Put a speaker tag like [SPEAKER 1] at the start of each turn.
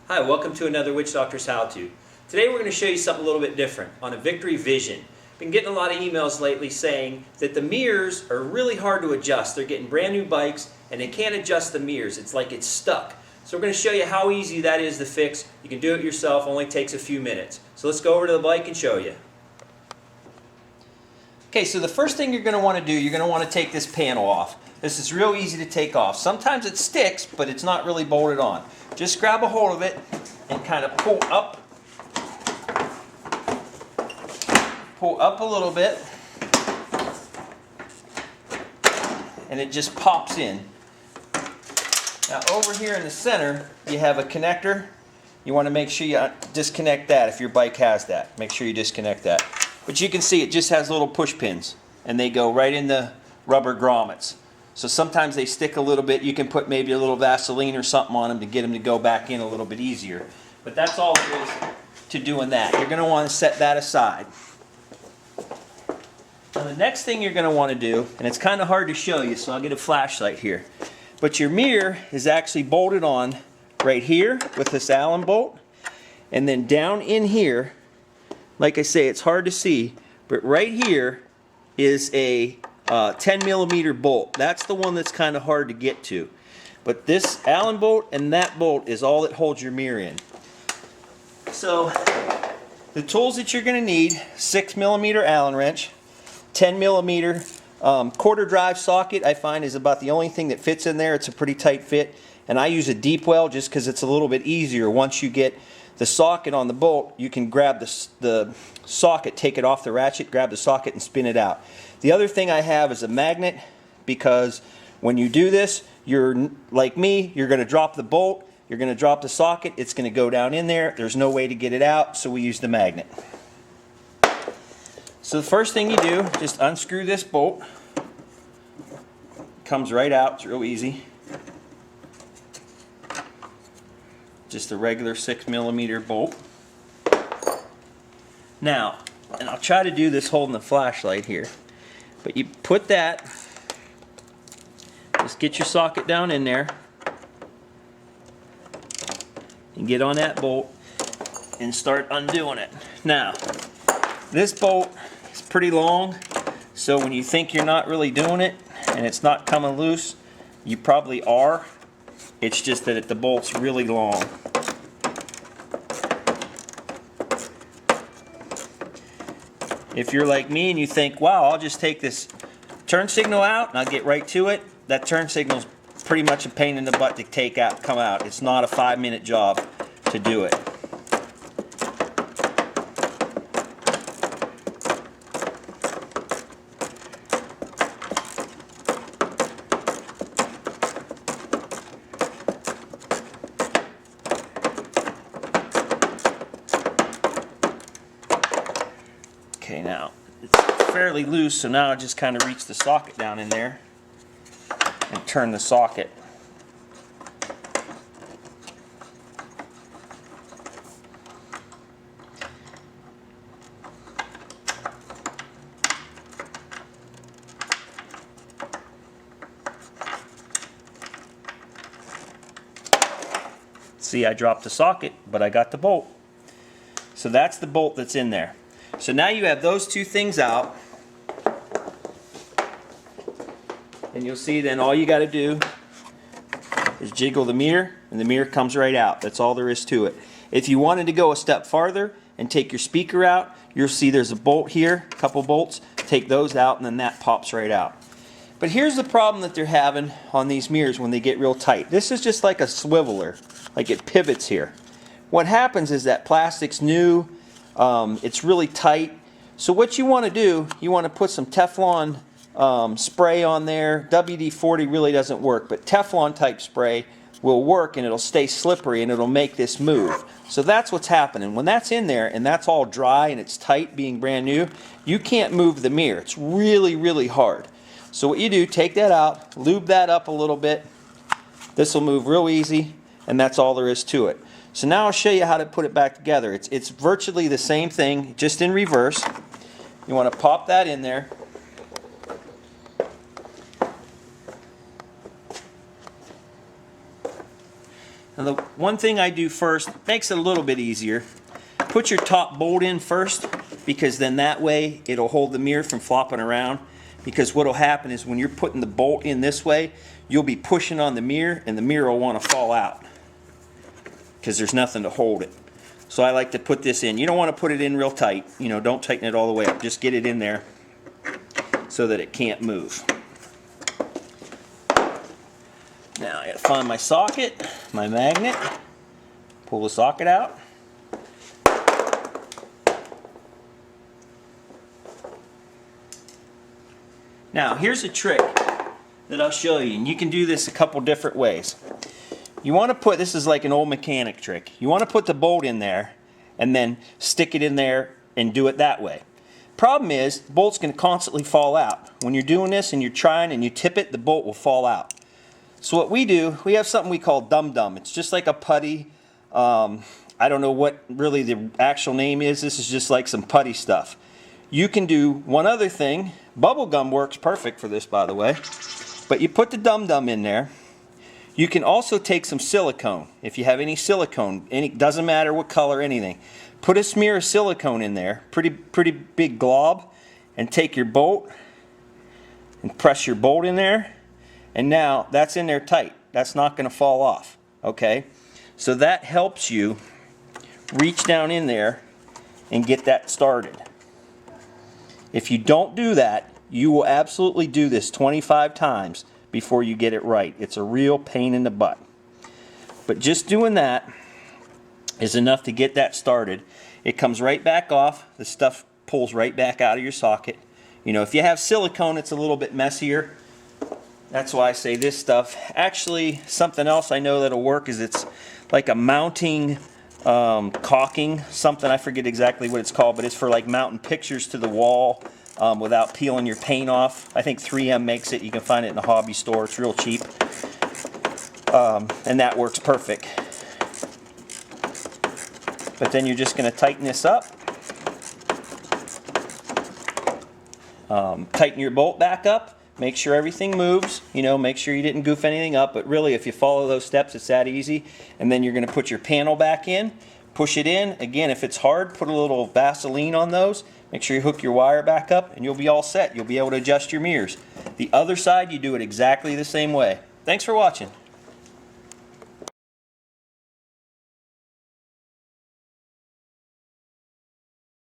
[SPEAKER 1] Hi, welcome to another Witch Doctors How To. Today we're going to show you something a little bit different on a Victory Vision. Been getting a lot of emails lately saying that the mirrors are really hard to adjust. They're getting brand new bikes and they can't adjust the mirrors. It's like it's stuck. So we're going to show you how easy that is to fix. You can do it yourself, only takes a few minutes. So let's go over to the bike and show you. Okay, so the first thing you're going to want to do, you're going to want to take this panel off. This is real easy to take off. Sometimes it sticks, but it's not really bolted on. Just grab a hold of it and kind of pull up a little bit, and it just pops in. Now over here in the center, you have a connector. You want to make sure you disconnect that if your bike has that. Make sure you disconnect that. But you can see it just has little push pins, and they go right in the rubber grommets. So sometimes they stick a little bit. You can put maybe a little Vaseline or something on them to get them to go back in a little bit easier. But that's all there is to doing that. You're going to want to set that aside. Now the next thing you're going to want to do, and it's kind of hard to show you, so I'll get a flashlight here. But your mirror is actually bolted on right here with this Allen bolt. And then down in here, like I say, it's hard to see, but right here is a 10 millimeter bolt. That's the one that's kind of hard to get to. But this Allen bolt and that bolt is all that holds your mirror in. So the tools that you're going to need: 6 millimeter Allen wrench, 10 millimeter quarter drive socket. I find is about the only thing that fits in there. It's a pretty tight fit, and I use a deep well just because it's a little bit easier. Once you get the socket on the bolt, you can grab the socket, take it off the ratchet, grab the socket and spin it out. The other thing I have is a magnet, because when you do this, you're like me, you're going to drop the bolt, you're going to drop the socket, it's going to go down in there. There's no way to get it out, so we use the magnet. So the first thing you do, just unscrew this bolt. It comes right out, it's real easy. Just a regular 6 millimeter bolt. Now, and I'll try to do this holding the flashlight here, but you put that, just get your socket down in there, and get on that bolt, and start undoing it. Now, this bolt is pretty long, so when you think you're not really doing it, and it's not coming loose, you probably are. It's just that the bolt's really long. If you're like me and you think, wow, I'll just take this turn signal out and I'll get right to it, that turn signal's pretty much a pain in the butt to take out, come out. It's not a 5-minute job to do it. Okay, now it's fairly loose, so now I just kind of reach the socket down in there and turn the socket. See, I dropped the socket, but I got the bolt. So that's the bolt that's in there. So now you have those two things out, and you'll see then all you got to do is jiggle the mirror, and the mirror comes right out. That's all there is to it. If you wanted to go a step farther and take your speaker out, you'll see there's a bolt here, a couple bolts. Take those out, and then that pops right out. But here's the problem that they're having on these mirrors when they get real tight. This is just like a swiveler, like it pivots here. What happens is that plastic's new. It's really tight. So what you want to do, you want to put some Teflon spray on there. WD-40 really doesn't work, but Teflon type spray will work, and it'll stay slippery and it'll make this move. So that's what's happening. When that's in there and that's all dry and it's tight, being brand new, you can't move the mirror. It's really, really hard. So what you do, take that out, lube that up a little bit. This will move real easy, and that's all there is to it. So now I'll show you how to put it back together. It's virtually the same thing, just in reverse. You want to pop that in there. Now the one thing I do first makes it a little bit easier. Put your top bolt in first, because then that way it'll hold the mirror from flopping around. Because what will happen is when you're putting the bolt in this way, you'll be pushing on the mirror and the mirror will want to fall out because there's nothing to hold it. So I like to put this in. You don't want to put it in real tight. You know, don't tighten it all the way up. Just get it in there so that it can't move. Now I got to find my socket, my magnet, pull the socket out. Now here's a trick that I'll show you, and you can do this a couple different ways. You want to put, this is like an old mechanic trick, you want to put the bolt in there and then stick it in there and do it that way. Problem is, the bolt's going to constantly fall out. When you're doing this and you're trying and you tip it, the bolt will fall out. So what we do, we have something we call dum-dum. It's just like a putty. I don't know what really the actual name is. This is just like some putty stuff. You can do one other thing. Bubble gum works perfect for this, by the way. But you put the dum-dum in there. You can also take some silicone. If you have any silicone, doesn't matter what color, anything. Put a smear of silicone in there, pretty big glob, and take your bolt and press your bolt in there. And now that's in there tight. That's not going to fall off. Okay? So that helps you reach down in there and get that started. If you don't do that, you will absolutely do this 25 times before you get it right. It's a real pain in the butt. But just doing that is enough to get that started. It comes right back off. The stuff pulls right back out of your socket. You know, if you have silicone, it's a little bit messier. That's why I say this stuff. Actually, something else I know that'll work is it's like a mounting caulking, something, I forget exactly what it's called, but it's for like mounting pictures to the wall without peeling your paint off. I think 3M makes it. You can find it in a hobby store. It's real cheap. And that works perfect. But then you're just going to tighten this up. Tighten your bolt back up. Make sure everything moves. You know, make sure you didn't goof anything up. But really, if you follow those steps, it's that easy. And then you're going to put your panel back in. Push it in. Again, if it's hard, put a little Vaseline on those. Make sure you hook your wire back up, and you'll be all set. You'll be able to adjust your mirrors. The other side, you do it exactly the same way. Thanks for watching.